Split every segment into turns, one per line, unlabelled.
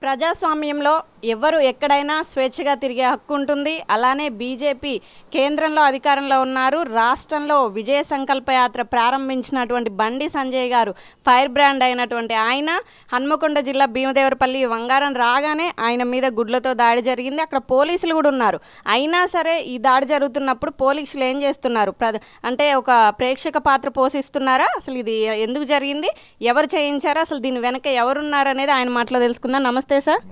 ప్రజాస్వామ్యంలో ఎవరు ఎక్కడైనా స్వేచ్ఛగా తిరిగే హక్కు ఉంటుంది. అలానే బీజేపీ కేంద్రంలో అధికారంలో ఉన్నారు. రాష్ట్రంలో విజయ సంకల్ప యాత్ర ప్రారంభించినటువంటి బండి సంజయ్ గారు ఫైర్ బ్రాండ్ అయినటువంటి ఆయన హన్మకొండ జిల్లా భీమదేవరపల్లి వంగారం రాగానే ఆయన మీద గుడ్లతో దాడి జరిగింది. అక్కడ పోలీసులు కూడా ఉన్నారు. అయినా సరే ఈ దాడి జరుగుతున్నప్పుడు పోలీసులు ఏం చేస్తున్నారు? అంటే ఒక ప్రేక్షక పాత్ర పోషిస్తున్నారా? అసలు ఇది ఎందుకు జరిగింది, ఎవరు చేయించారా, అసలు దీని వెనక ఎవరున్నారు అనేది ఆయన మాటలో తెలుసుకుందాం. నమస్తే సార్.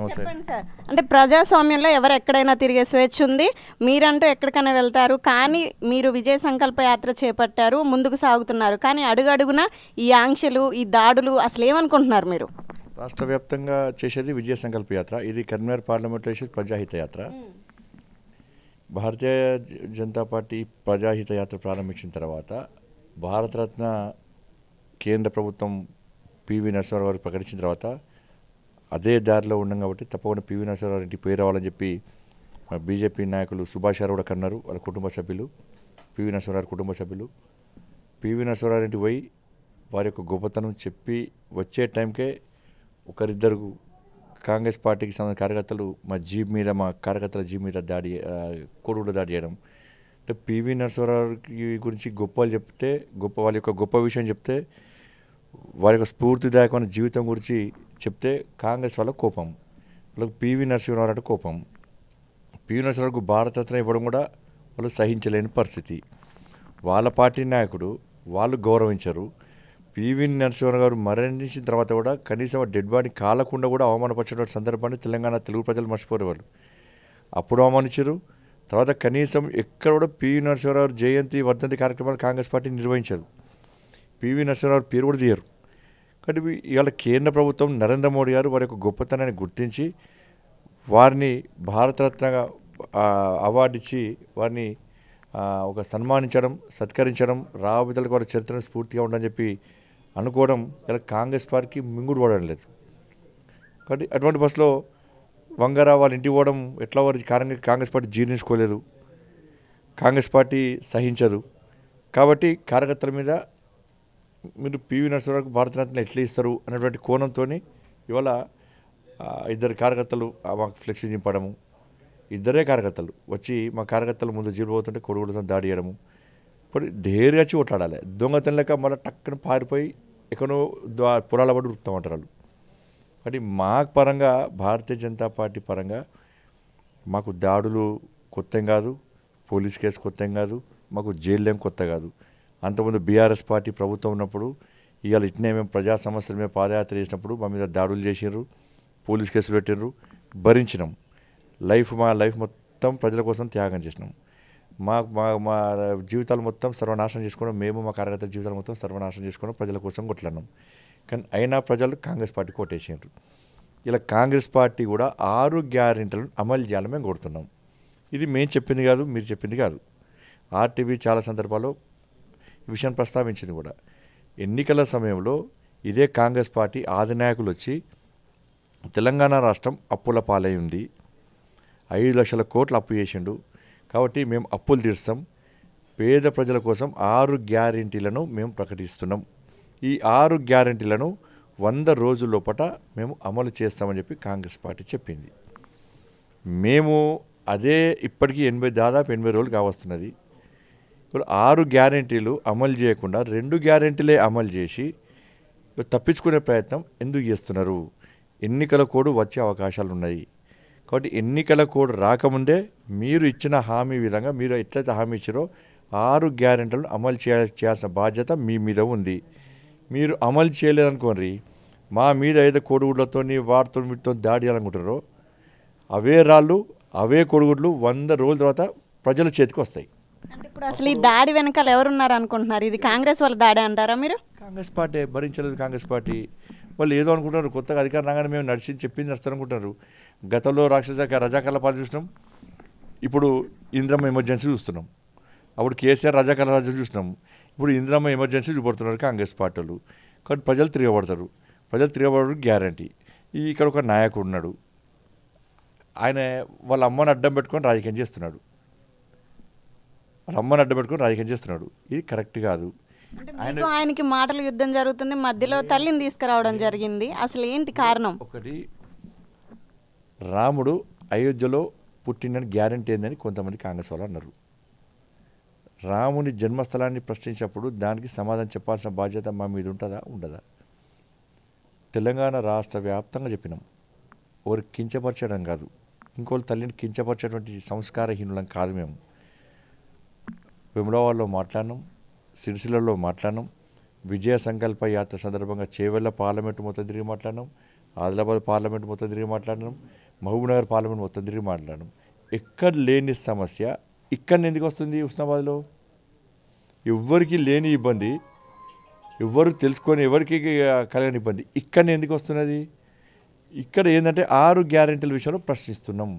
చెప్పండి సార్, అంటే ప్రజాస్వామ్యంలో ఎవరు ఎక్కడైనా తిరిగే స్వేచ్ఛ ఉంది. మీరంటూ ఎక్కడికైనా వెళ్తారు, కానీ మీరు విజయ సంకల్ప యాత్ర చేపట్టారు, ముందుకు సాగుతున్నారు. కానీ అడుగడుగున ఈ ఆంక్షలు, ఈ దాడులు అసలు ఏమనుకుంటున్నారు మీరు?
రాష్ట్ర వ్యాప్తంగా చేసేది విజయ సంకల్ప యాత్ర. ఇది కరీంనగర్ పార్లమెంట్లో చేసేది ప్రజాహిత యాత్ర. భారతీయ జనతా పార్టీ ప్రజాహిత యాత్ర ప్రారంభించిన తర్వాత భారతరత్న కేంద్ర ప్రభుత్వం పివి నరసింహారావు గారు ప్రకటించిన తర్వాత అదే దారిలో ఉన్నాం కాబట్టి తప్పకుండా పివి నరసింహారావు ఇంటికి పోయి రావాలని చెప్పి బీజేపీ నాయకులు సుభాష్ గారు కూడా కన్నారు. వాళ్ళ కుటుంబ సభ్యులు, పివి నరసింహారావు కుటుంబ సభ్యులు పివి నరసింహారావు ఇంటికి పోయి వారి యొక్క గొప్పతనం చెప్పి వచ్చే టైంకే ఒకరిద్దరు కాంగ్రెస్ పార్టీకి సంబంధించిన కార్యకర్తలు మా కార్యకర్తల జీప్ మీద కోడిగుడ్డ దాడి చేయడం. అంటే పివి నరసింహారావు గురించి గొప్పలు చెప్తే వాళ్ళ యొక్క గొప్ప విషయం చెప్తే వారి యొక్క స్ఫూర్తిదాయకమైన జీవితం గురించి చెప్తే కాంగ్రెస్ వాళ్ళకు కోపం, వాళ్ళకు పివి నరసింహారావు అంటే కోపం. పివి నరసింహారావుకు భారతరత్న ఇవ్వడం కూడా వాళ్ళు సహించలేని పరిస్థితి. వాళ్ళ పార్టీ నాయకుడు, వాళ్ళు గౌరవించరు. పివి నరసింహారావు గారు మరణించిన తర్వాత కూడా కనీసం డెడ్ బాడీ కాలకుండా కూడా అవమానపరిచినటువంటి సందర్భాన్ని తెలంగాణ తెలుగు ప్రజలు మర్చిపోరు. వాళ్ళు అప్పుడు అవమానించారు. తర్వాత కనీసం ఎక్కడ కూడా పివి నరసింహారావు జయంతి వర్ధంతి కార్యక్రమాలు కాంగ్రెస్ పార్టీ నిర్వహించదు. పివి నరసింహారావు పేరు కూడా తీయరు. కాబట్టి ఇవాళ కేంద్ర ప్రభుత్వం నరేంద్ర మోడీ గారు వారి యొక్క గొప్పతనాన్ని గుర్తించి వారిని భారతరత్నగా అవార్డు ఇచ్చి వారిని ఒక సన్మానించడం, సత్కరించడం, రాబోతులకు వారి చరిత్రను స్ఫూర్తిగా ఉండని చెప్పి అనుకోవడం ఇలా కాంగ్రెస్ పార్టీకి మింగుడు పడడం లేదు. కాబట్టి అటువంటి బస్సులో వంగారా వాళ్ళ ఇంటికి పోవడం ఎట్లా వారి కాంగ్రెస్ పార్టీ జీర్ణించుకోలేదు, కాంగ్రెస్ పార్టీ సహించదు. కాబట్టి కార్యకర్తల మీద మీరు పివి నరసింహారావుకు భారతరత్న ఎట్లా ఇస్తారు అనేటువంటి కోణంతో ఇవాళ ఇద్దరు కార్యకర్తలు మాకు ఫ్లెక్సీ చింపడము, ఇద్దరే కార్యకర్తలు వచ్చి మా కార్యకర్తలు ముందు జీడిపోతుంటే కొడుకులతో దాడి చేయడము. ఇప్పుడు ధైర్యచ్చి కొట్లాడాలి. దొంగతనం లెక్క మళ్ళీ టక్కున పారిపోయి ఎక్కడో పొలాల పడి ఉరుకుతామంటారు వాళ్ళు. కాబట్టి మా పరంగా భారతీయ జనతా పార్టీ పరంగా మాకు దాడులు కొత్త కాదు, పోలీస్ కేసు కొత్త కాదు, మాకు జైలు కొత్త కాదు. అంతకుముందు బీఆర్ఎస్ పార్టీ ప్రభుత్వం ఉన్నప్పుడు ఇవాళ ఇట్నే మేము ప్రజా సమస్యల మీద పాదయాత్ర చేసినప్పుడు మా మీద దాడులు చేసినారు, పోలీస్ కేసులు పెట్టినారు, భరించినాం. మా లైఫ్ మొత్తం ప్రజల కోసం త్యాగం చేసినాం. మా మా జీవితాలు మొత్తం సర్వనాశనం చేసుకోవడం, మేము మా కార్యకర్తల జీవితాలు మొత్తం సర్వనాశనం చేసుకోవడం, ప్రజల కోసం కొట్లాడినాం. కానీ అయినా ప్రజలు కాంగ్రెస్ పార్టీ కొట్టేసినారు. ఇలా కాంగ్రెస్ పార్టీ కూడా 6 గ్యారెంటీలను అమలు చేయాలని మేము కోరుతున్నాం. ఇది మేము చెప్పింది కాదు, మీరు చెప్పింది కాదు. ఆర్టీవీ చాలా సందర్భాల్లో ఈ విషయాన్ని ప్రస్తావించింది కూడా. ఎన్నికల సమయంలో ఇదే కాంగ్రెస్ పార్టీ అధినాయకులు వచ్చి తెలంగాణ రాష్ట్రం అప్పుల పాలై ఉంది, 5 లక్షల కోట్లు అప్పు చేసిండు, కాబట్టి మేము అప్పులు తీర్స్తాం, పేద ప్రజల కోసం 6 గ్యారెంటీలను మేము ప్రకటిస్తున్నాం, ఈ 6 గ్యారెంటీలను 100 రోజుల లోపల మేము అమలు చేస్తామని చెప్పి కాంగ్రెస్ పార్టీ చెప్పింది. మేము అదే ఇప్పటికీ దాదాపు 80 రోజులు కావస్తున్నది. ఇప్పుడు 6 గ్యారెంటీలు అమలు చేయకుండా 2 గ్యారెంటీలే అమలు చేసి తప్పించుకునే ప్రయత్నం ఎందుకు చేస్తున్నారు? ఎన్నికల కోడ్ వచ్చే అవకాశాలు ఉన్నాయి. కాబట్టి ఎన్నికల కోడ్ రాకముందే మీరు ఇచ్చిన హామీ విధంగా మీరు ఎట్లయితే హామీ ఇచ్చారో 6 గ్యారెంటీలను అమలు చేయాల్సిన బాధ్యత మీ మీద ఉంది. మీరు అమలు చేయలేదనుకోండి, మా మీద ఏదో కోడిగుడ్లతో వారితో వీటితో దాడి చేయాలనుకుంటారో అవే రాళ్ళు, అవే కోడిగుడ్లు 100 రోజుల తర్వాత ప్రజల చేతికి వస్తాయి.
అంటే ఇప్పుడు అసలు ఈ దాడి వెనకాల ఎవరున్నారు అనుకుంటున్నారు? ఇది కాంగ్రెస్ వాళ్ళ దాడి అంటారా మీరు?
కాంగ్రెస్ పార్టీ భరించలేదు. కాంగ్రెస్ పార్టీ వాళ్ళు ఏదో అనుకుంటున్నారు, కొత్తగా అధికారం రాగానే మేము చెప్పింది నడుస్తారనుకుంటున్నారు. గతంలో రజాకార్ల పాలన చూసినాం, ఇప్పుడు ఇంద్రమ్మ ఎమర్జెన్సీ చూస్తున్నాం. అప్పుడు కేసీఆర్ రజాకార్ల రాజ్యం చూసినాం, ఇప్పుడు ఇంద్రమ్మ ఎమర్జెన్సీ చూపడుతున్నారు కాంగ్రెస్ పార్టీలు. కాబట్టి ప్రజలు తిరగబడతారు. ప్రజలు తిరగబడరు గ్యారంటీ. ఇక్కడ ఒక నాయకుడు ఉన్నాడు, ఆయన వాళ్ళ అమ్మని అడ్డం పెట్టుకొని రాజకీయం చేస్తున్నాడు. ఇది కరెక్ట్ కాదు.
ఆయనకి మాటల యుద్ధం జరుగుతుంది, మధ్యలో తల్లిని తీసుకురావడం జరిగింది. అసలు ఏంటి కారణం?
ఒకటి రాముడు అయోధ్యలో పుట్టినని గ్యారంటీ ఏందని కొంతమంది కాంగ్రెస్ వాళ్ళు అన్నారు. రాముని జన్మస్థలాన్ని ప్రశ్నించినప్పుడు దానికి సమాధానం చెప్పాల్సిన బాధ్యత మా మీద ఉంటుందా ఉండదా? తెలంగాణ రాష్ట్ర వ్యాప్తంగా చెప్పినాం. ఎవరు కించపరచడం కాదు, ఇంకోళ్ళ తల్లిని కించపరిచేటువంటి సంస్కారహీనులం కాదు. మేము వేములవాడలో మాట్లాడినాం, సిరిసిల్లలో మాట్లాడినాం, విజయ సంకల్ప యాత్ర సందర్భంగా చేవెళ్ళ పార్లమెంటు మొత్తం తిరిగి మాట్లాడినాం, ఆదిలాబాద్ పార్లమెంట్ మొత్తం తిరిగి మాట్లాడినాం, మహబూబ్నగర్ పార్లమెంట్ మొత్తం తిరిగి మాట్లాడినాం. ఎక్కడ లేని సమస్య ఇక్కడ ఎందుకు వస్తుంది? హుస్నాబాద్లో ఎవ్వరికి లేని ఇబ్బంది, ఎవ్వరు తెలుసుకొని ఎవరికి కలిగిన ఇబ్బంది ఇక్కడ ఎందుకు వస్తున్నది? ఇక్కడ ఏంటంటే 6 గ్యారెంటీల విషయంలో ప్రశ్నిస్తున్నాం.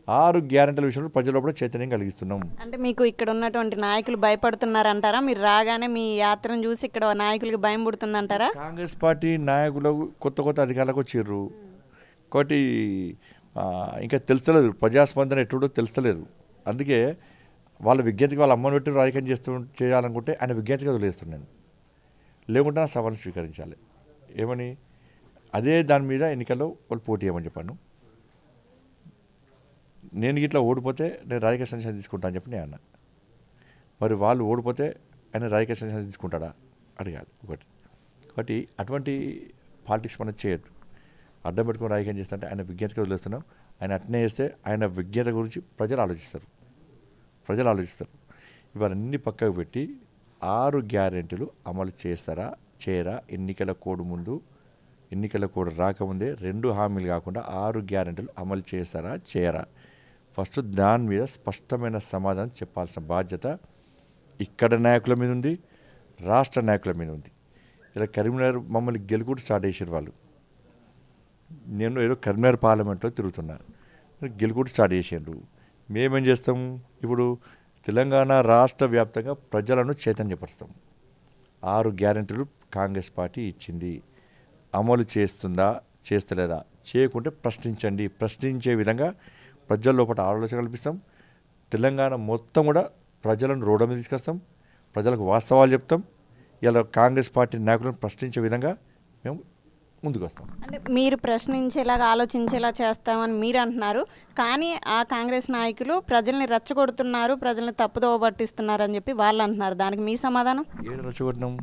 6 గ్యారెంటీల విషయంలో ప్రజల్లో కూడా చైతన్యం కలిగిస్తున్నాం.
అంటే మీకు ఇక్కడ ఉన్నటువంటి నాయకులు భయపడుతున్నారంటారా? మీరు రాగానే మీ యాత్రను చూసి ఇక్కడ నాయకులకి భయం పుడుతుందంటారా?
కాంగ్రెస్ పార్టీ నాయకులు కొత్త అధికారులకు వచ్చిర్రు కాబట్టి ఇంకా తెలుస్తలేదు, ప్రజాస్పందన ఎట్టుడో తెలుస్తలేదు. అందుకే వాళ్ళ విజ్ఞతకి వాళ్ళ అమ్మని పెట్టి రాజకీయం చేయాలనుకుంటే ఆయన విజ్ఞతగా వదిలేస్తున్నాను. లేకుంటే నా సవాలు స్వీకరించాలి. ఏమని? అదే దాని మీద ఎన్నికల్లో వాళ్ళు పోటీ చేయమని చెప్పాను. నేను ఇట్లా ఓడిపోతే నేను రాజకీయ సందేశం తీసుకుంటా అని చెప్పి నేను అన్నా. మరి వాళ్ళు ఓడిపోతే ఆయన రాజకీయ సందేశం తీసుకుంటాడా అడగాలి ఒకటి. కాబట్టి అటువంటి పాలిటిక్స్ మనం చేయొద్దు. అడ్డం పెట్టుకుని రాజకీయం చేస్తుంటే ఆయన విజ్ఞతగా వదిలేస్తున్నాం. ఆయన అట్నే చేస్తే ఆయన విజ్ఞత గురించి ప్రజలు ఆలోచిస్తారు. ఇవన్నీ పక్కకు పెట్టి 6 గ్యారెంటీలు అమలు చేస్తారా చేయరా? ఎన్నికల కోడ్ రాకముందే 2 హామీలు కాకుండా 6 గ్యారెంటీలు అమలు చేస్తారా చేయరా? ఫస్ట్ దాని మీద స్పష్టమైన సమాధానం చెప్పాల్సిన బాధ్యత ఇక్కడ నాయకుల మీద ఉంది, రాష్ట్ర నాయకుల మీద ఉంది. ఇలా కరీంనగర్ మమ్మల్ని గెలుకుడు స్టార్ట్ చేసారు వాళ్ళు. నేను ఏదో కరీంనగర్ పార్లమెంట్లో తిరుగుతున్నా, గెలుకుడు స్టార్ట్ చేసారు. మేమేం చేస్తాము? ఇప్పుడు తెలంగాణ రాష్ట్ర వ్యాప్తంగా ప్రజలను చైతన్యపరుస్తాం. 6 గ్యారెంటీలు కాంగ్రెస్ పార్టీ ఇచ్చింది, అమలు చేస్తుందా చేస్తలేదా? చేయకుంటే ప్రశ్నించండి. ప్రశ్నించే విధంగా ప్రజల లోపల ఆలోచన కల్పిస్తాం. తెలంగాణ మొత్తం కూడా ప్రజలను రోడ్డు మీద తీసుకొస్తాం, ప్రజలకు వాస్తవాలు చెప్తాం. ఇలా కాంగ్రెస్ పార్టీ నాయకులను ప్రశ్నించే విధంగా మేము ముందుకు వస్తాం.
అంటే మీరు ప్రశ్నించేలాగా ఆలోచించేలా చేస్తామని మీరు అంటున్నారు, కానీ ఆ కాంగ్రెస్ నాయకులు ప్రజల్ని రెచ్చగొడుతున్నారు, ప్రజల్ని తప్పుదోవ పట్టిస్తున్నారు అని చెప్పి వాళ్ళు అంటున్నారు. దానికి మీ సమాధానం?
ఏడు రెచ్చగొట్టినాం?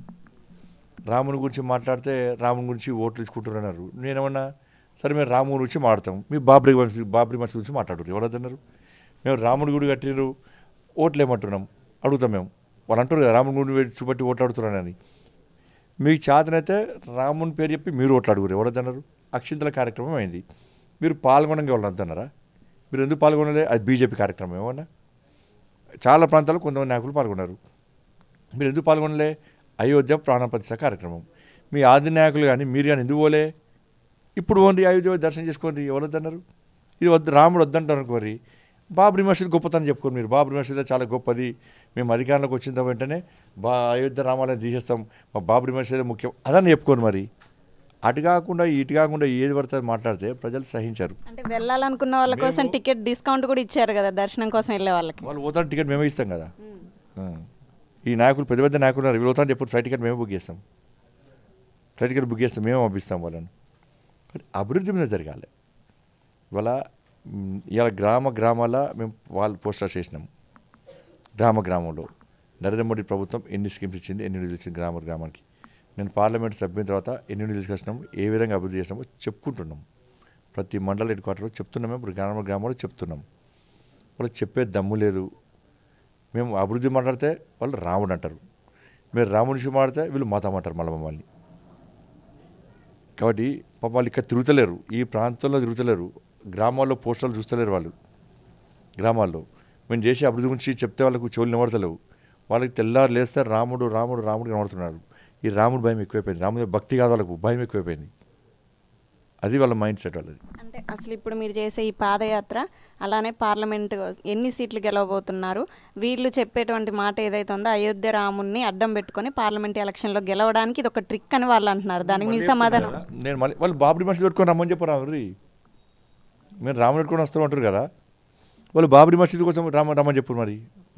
రాముని గురించి మాట్లాడితే రాముని గురించి ఓట్లు తీసుకుంటున్నారు. నేనేమన్నా సరే మేము రాముని గురించి మాట్లాడతాం, మీ బాబ్రీ మసీద్ గురించి మాట్లాడారు. ఎవరన్నారు? మేము రాముడి గుడి కట్టినారు, ఓట్లు ఏమంటున్నాం అడుగుతాం. మేము వాళ్ళు అంటారు కదా రాముని గుడి చూపట్టి ఓట్లు అడుగుతున్నారని. మీకు చేతనైతే రాముని పేరు చెప్పి మీరు ఓట్లు అడుగురు. ఎవరన్నారు? అక్షింతల కార్యక్రమం అయింది, మీరు పాల్గొనగా వాళ్ళు అంటున్నారా? మీరు ఎందుకు పాల్గొనలే? అది బీజేపీ కార్యక్రమం. ఏమన్నా చాలా ప్రాంతాల్లో కొంతమంది నాయకులు పాల్గొన్నారు, మీరు ఎందుకు పాల్గొనలే? అయోధ్య ప్రాణప్రతిష్ఠ కార్యక్రమం. మీ ఆది నాయకులు కానీ మీరు కానీ ఎందుకు పోలే? ఇప్పుడు ఓన్లీ అయోధ్య దర్శనం చేసుకోండి. ఎవరొద్దన్నారు? ఇది వద్దు, రాముడు వద్దంటారు అనుకోరి. బాబ్రీ మసీద్ గొప్పతనం చెప్పుకోండి మీరు. బాబ్రీ మసీద్ చాలా గొప్పది, మేము అధికారంలోకి వచ్చిన వెంటనే అయోధ్య రామాలయం తీసేస్తాం, మా బాబ్రీ మసీద్ ముఖ్యం అదని చెప్పుకోండి. మరి అటు కాకుండా ఇటు కాకుండా ఏది పడుతుంది మాట్లాడితే ప్రజలు సహించారు.
అంటే వెళ్ళాలనుకున్న వాళ్ళ కోసం టికెట్ డిస్కౌంట్ కూడా ఇచ్చారు కదా దర్శనం కోసం వెళ్ళే వాళ్ళకి.
వాళ్ళు పోతారు, టికెట్ మేమే ఇస్తాం కదా. ఈ నాయకులు పెద్ద నాయకులు ఉన్నారు, వీళ్ళు పోతారని చెప్పి ఫ్లైట్ టికెట్ మేమే బుక్ చేస్తాం, మేమే పంపిస్తాం వాళ్ళని. అభివృద్ధి మీద జరగాలి. ఇలా గ్రామాల మేము వాళ్ళు పోస్టర్స్ చేసినాం. గ్రామంలో నరేంద్ర మోడీ ప్రభుత్వం ఎన్ని స్కీమ్స్ ఇచ్చింది, ఎన్ని నిధులు ఇచ్చింది గ్రామానికి. నేను పార్లమెంట్ సభ్యుల తర్వాత ఎన్ని నిధులు తీసుకొచ్చినాము, ఏ విధంగా అభివృద్ధి చేసినామో చెప్పుకుంటున్నాం. ప్రతి మండల హెడ్ క్వార్టర్లో చెప్తున్నాము, ఇప్పుడు గ్రామంలో చెప్తున్నాం. వాళ్ళు చెప్పే దమ్ము లేదు. మేము అభివృద్ధి మాట్లాడితే వాళ్ళు రాముడు అంటారు, మీరు రాముడి విషయం మాట్లాడితే వీళ్ళు మతం అంటారు మళ్ళీ మమ్మల్ని. కాబట్టి పాప వాళ్ళు ఇక్కడ తిరుగుతలేరు, ఈ ప్రాంతంలో తిరుగుతలేరు, గ్రామాల్లో పోస్టర్లు చూస్తలేరు. వాళ్ళు గ్రామాల్లో మేము చేసే అభివృద్ధి గురించి చెప్తే వాళ్ళకు చెవులు నిలబడతలేవు. వాళ్ళకి తెల్లారు లేస్తే రాముడు కనబడుతున్నాడు. ఈ రాముడు భయం ఎక్కువైపోయింది, రాముడు భక్తి కాదు, వాళ్ళకు భయం ఎక్కువైపోయింది. అది వాళ్ళ మైండ్ సెట్ వాళ్ళది.
అంటే అసలు ఇప్పుడు మీరు చేసే ఈ పాదయాత్ర అలానే పార్లమెంట్ ఎన్ని సీట్లు గెలవబోతున్నారు? వీళ్ళు చెప్పేటువంటి మాట ఏదైతే ఉందో అయోధ్య రాముడిని అడ్డం పెట్టుకొని పార్లమెంట్ ఎలక్షన్లో గెలవడానికి ఇది ఒక ట్రిక్ అని వాళ్ళు అంటున్నారు. దానికి మీ సమాధానం?
నేను మళ్ళీ వాళ్ళు బాబ్రీ మసీద్ పెట్టుకొని రమ్మని చెప్పారు. మీరు రాముడు పెట్టుకొని వస్తామంటారు కదా, వాళ్ళు బాబ్రీ మసీద్ కోసం రమ్మని చెప్పారు. మరి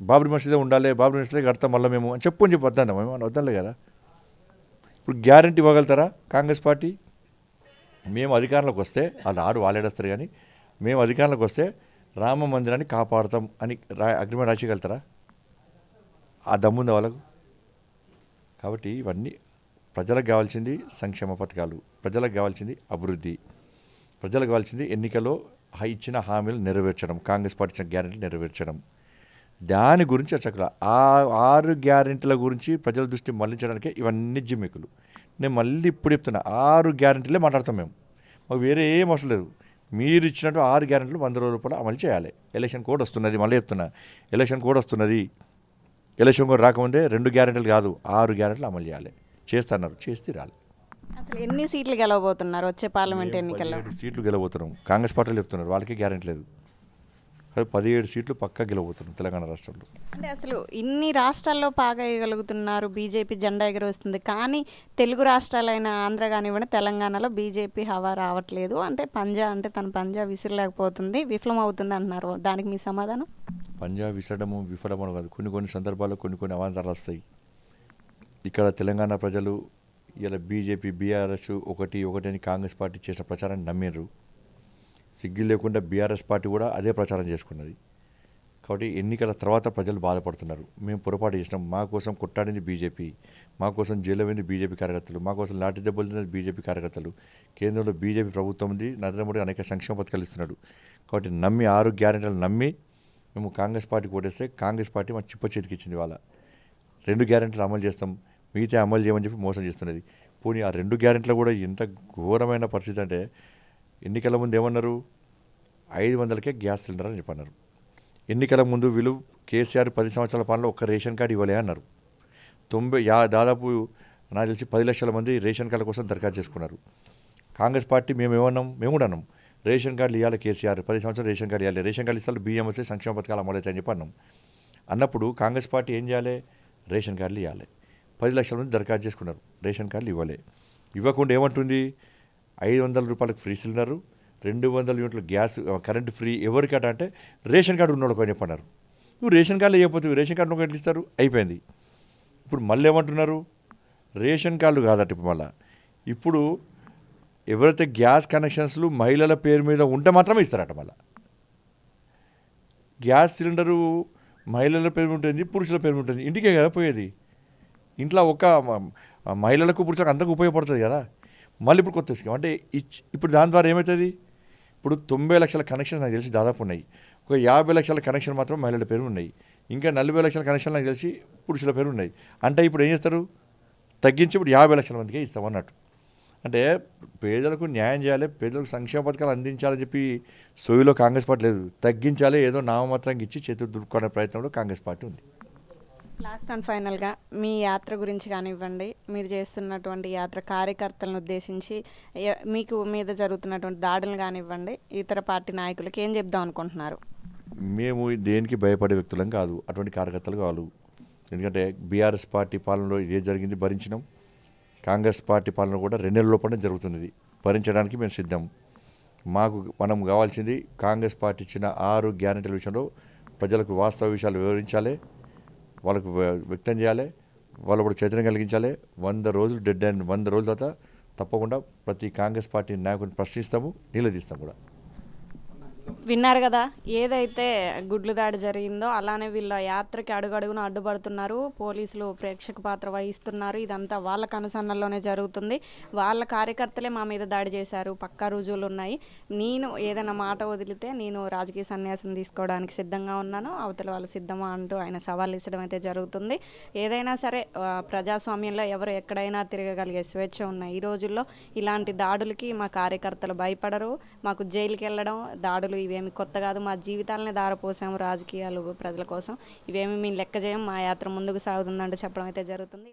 బాబ్రీ మసీదే ఉండాలి, బాబ్రీ మసీదే కడతాం మళ్ళీ మేము అని చెప్పని చెప్పి వద్దాం మేము వద్దాంలే కదా. ఇప్పుడు గ్యారెంటీ ఇవ్వగలుగుతారా కాంగ్రెస్ పార్టీ? మేము అధికారంలోకి వస్తే వాళ్ళు వాళ్ళేడేస్తారు కానీ మేము అధికారంలోకి వస్తే రామ మందిరాన్ని కాపాడుతాం అని అగ్రిమెంట్ రాసిగలుగుతారా? ఆ దమ్ముంది వాళ్ళకు. కాబట్టి ఇవన్నీ ప్రజలకు కావాల్సింది సంక్షేమ పథకాలు, ప్రజలకు కావాల్సింది అభివృద్ధి, ప్రజలకు కావాల్సింది ఎన్నికల్లో ఇచ్చిన హామీలు నెరవేర్చడం, కాంగ్రెస్ పార్టీ ఇచ్చిన గ్యారెంటీలు నెరవేర్చడం. దాని గురించి చక్కగా 6 గ్యారెంటీల గురించి ప్రజల దృష్టి మళ్లించడానికే ఇవన్నీ జిమ్మికులు. నేను మళ్ళీ ఇప్పుడు చెప్తున్నా, 6 గ్యారెంటీలే మాట్లాడతాం మేము, మాకు వేరే ఏం అవసరం లేదు. మీరు ఇచ్చినట్టు 6 గ్యారెంటీలు 100 రూపాయలు అమలు చేయాలి. ఎలక్షన్ కోడ్ వస్తున్నది, మళ్ళీ చెప్తున్నా, ఎలక్షన్ కోడ్ వస్తున్నది. ఎలక్షన్ కోడ్ రాకముందే 2 గ్యారెంటీలు కాదు 6 గ్యారెంటీలు అమలు చేయాలి. చేస్తున్నారు, చేస్తే రాలి.
అసలు ఎన్ని సీట్లు గెలవబోతున్నారు వచ్చే పార్లమెంట్ ఎన్నికల్లో?
17 సీట్లు గెలవబోతున్నాం. కాంగ్రెస్ పార్టీలు చెప్తున్నారు వాళ్ళకి గ్యారెంటీ లేదు. 17 సీట్లు పక్కా గెలవబోతున్నాం తెలంగాణ రాష్ట్రంలో.
అంటే అసలు ఇన్ని రాష్ట్రాల్లో బాగా వేయగలుగుతున్నారు, బీజేపీ జెండా ఎగరవేస్తుంది, కానీ తెలుగు రాష్ట్రాలైన ఆంధ్ర కానివ్వండి తెలంగాణలో బీజేపీ హవా రావట్లేదు, అంటే తన పంజా విసిరలేకపోతుంది, విఫలమవుతుంది అంటున్నారు. దానికి మీ సమాధానం?
పంజాబ్ విఫలమని కాదు, కొన్ని సందర్భాల్లో కొన్ని అవాంతరాలు వస్తాయి. ఇక్కడ తెలంగాణ ప్రజలు ఇలా బీజేపీ బీఆర్ఎస్ ఒకటి అని కాంగ్రెస్ పార్టీ చేసిన ప్రచారాన్ని నమ్మిండ్రు. సిగ్గు లేకుండా బీఆర్ఎస్ పార్టీ కూడా అదే ప్రచారం చేసుకున్నది. కాబట్టి ఎన్నికల తర్వాత ప్రజలు బాధపడుతున్నారు. మేము పొరపాటు చేసినాం, మా కోసం కొట్టాడింది బీజేపీ, మా కోసం జైలు పోయింది బీజేపీ కార్యకర్తలు, మా కోసం లాఠీ దెబ్బలు తిన్నది బీజేపీ కార్యకర్తలు. కేంద్రంలో బీజేపీ ప్రభుత్వం ఉంది, నరేంద్ర మోడీ అనేక సంక్షేమ పథకాలు ఇస్తున్నాడు. కాబట్టి నమ్మి 6 గ్యారెంటీలు నమ్మి మేము కాంగ్రెస్ పార్టీకి ఓటేస్తే కాంగ్రెస్ పార్టీ మా చిప్ప చేతికి ఇచ్చింది. వాళ్ళ 2 గ్యారెంటీలు అమలు చేస్తాం, మిగతా అమలు చేయమని చెప్పి మోసం చేస్తున్నది. పోనీ ఆ 2 గ్యారెంటీలు కూడా ఎంత ఘోరమైన పరిస్థితి అంటే, ఎన్నికల ముందు ఏమన్నారు, 500కే గ్యాస్ సిలిండర్ అని చెప్పన్నారు. ఎన్నికల ముందు వీళ్ళు కేసీఆర్ 10 సంవత్సరాల పాలనలో ఒక్క రేషన్ కార్డు ఇవ్వలే అన్నారు. దాదాపు నాకు తెలిసి 10 లక్షల మంది రేషన్ కార్డుల కోసం దరఖాస్తు చేసుకున్నారు. కాంగ్రెస్ పార్టీ మేము కూడా అన్నాం, రేషన్ కార్డులు ఇవ్వాలి కేసీఆర్, 10 సంవత్సరాలు రేషన్ కార్డు ఇవ్వాలి, రేషన్ కార్డులు ఇస్తారు బియ్యం వస్తే సంక్షేమ పథకాలు అమలవుతాయని చెప్పి అన్నాం. అన్నప్పుడు కాంగ్రెస్ పార్టీ ఏం చేయాలి, రేషన్ కార్డులు ఇవ్వాలి. 10 లక్షల మంది దరఖాస్తు చేసుకున్నారు, రేషన్ కార్డులు ఇవ్వలే. ఇవ్వకుండా ఏమంటుంది, 500 రూపాయలకు ఫ్రీ సిలిండరు, 200 యూనిట్లు గ్యాస్, కరెంటు ఫ్రీ. ఎవరికట అంటే రేషన్ కార్డు ఉన్నోళ్ళకు అని చెప్పన్నారు. నువ్వు రేషన్ కార్డులు ఇవ్వకపోతే రేషన్ కార్డు ఒక ఎట్లా ఇస్తారు, అయిపోయింది. ఇప్పుడు మళ్ళీ ఏమంటున్నారు, రేషన్ కార్డులు కాదట ఇప్పుడు ఎవరైతే గ్యాస్ కనెక్షన్స్లు మహిళల పేరు మీద ఉంటే మాత్రమే ఇస్తారట. మళ్ళీ గ్యాస్ సిలిండరు మహిళల పేరు ఉంటుంది, పురుషుల పేరు ఉంటుంది, ఇంటికే కదా పోయేది. ఇంట్లో ఒక మహిళలకు పురుషులకు అంతకు ఉపయోగపడుతుంది కదా. మళ్ళీ ఇప్పుడు కొత్త స్కీమ్ అంటే ఇప్పుడు దాని ద్వారా ఏమవుతుంది, ఇప్పుడు 90 లక్షల కనెక్షన్స్ నాకు తెలిసి దాదాపు ఉన్నాయి. ఒక 50 లక్షల కనెక్షన్ మాత్రం మహిళల పేరు ఉన్నాయి, ఇంకా 40 లక్షల కనెక్షన్ నాకు తెలిసి పురుషుల పేరు ఉన్నాయి. అంటే ఇప్పుడు ఏం చేస్తారు, తగ్గించి ఇప్పుడు 50 లక్షల మందికే ఇస్తామన్నట్టు. అంటే పేదలకు న్యాయం చేయాలి, పేదలకు సంక్షేమ పథకాలు అందించాలని చెప్పి సోయిలో కాంగ్రెస్ పార్టీ లేదు. తగ్గించాలి, ఏదో నామమాత్రంగా ఇచ్చి చేతులు దులుపుకునే ప్రయత్నంలో కాంగ్రెస్ పార్టీ ఉంది.
లాస్ట్ అండ్ ఫైనల్గా మీ యాత్ర గురించి కానివ్వండి, మీరు చేస్తున్నటువంటి యాత్ర కార్యకర్తలను ఉద్దేశించి మీకు మీద జరుగుతున్నటువంటి దాడులు కానివ్వండి, ఇతర పార్టీ నాయకులకి ఏం చెప్దాం అనుకుంటున్నారు?
మేము దేనికి భయపడే వ్యక్తులం కాదు, అటువంటి కార్యకర్తలు కాదు. ఎందుకంటే బీఆర్ఎస్ పార్టీ పాలనలో ఇదే జరిగింది, భరించినాం. కాంగ్రెస్ పార్టీ పాలన కూడా 2 నెలల లోపలనే జరుగుతున్నది, భరించడానికి మేము సిద్ధం. మనం కావాల్సింది కాంగ్రెస్ పార్టీ ఇచ్చిన 6 గ్యారెంటీల విషయంలో ప్రజలకు వాస్తవ విషయాలు వివరించాలి, వాళ్ళకు వ్యక్తం చేయాలి, వాళ్ళు కూడా చైతన్యం కలిగించాలి. 100 రోజులు డెడ్ అండ్ 100 రోజుల తర్వాత తప్పకుండా ప్రతి కాంగ్రెస్ పార్టీ నాయకుడిని ప్రశ్నిస్తాము, నిలదీస్తాము కూడా.
విన్నారు కదా, ఏదైతే గుడ్లు దాడి జరిగిందో అలానే వీళ్ళ యాత్రకి అడుగడుగున అడ్డుపడుతున్నారు, పోలీసులు ప్రేక్షక పాత్ర వహిస్తున్నారు. ఇదంతా వాళ్ళ కనుసన్నల్లోనే జరుగుతుంది. వాళ్ళ కార్యకర్తలే మా మీద దాడి చేశారు, పక్కా రుజువులు ఉన్నాయి. నేను ఏదైనా మాట వదిలితే నేను రాజకీయ సన్యాసం తీసుకోవడానికి సిద్ధంగా ఉన్నాను, అవతల వాళ్ళు సిద్ధమా అంటూ ఆయన సవాల్ ఇచ్చడం అయితే జరుగుతుంది. ఏదైనా సరే ప్రజాస్వామ్యంలో ఎవరు ఎక్కడైనా తిరగగలిగే స్వేచ్ఛ ఉన్నాయి. ఈ రోజుల్లో ఇలాంటి దాడులకి మా కార్యకర్తలు భయపడరు. మాకు జైలుకి వెళ్ళడం, దాడులు ఇవేమి కొత్త కాదు. మా జీవితాలనే దారపోసాము రాజకీయాలు ప్రజల కోసం. ఇవేమి మేము లెక్క చేయం. మా యాత్ర ముందుకు సాగుతుందంటూ చెప్పడం అయితే జరుగుతుంది.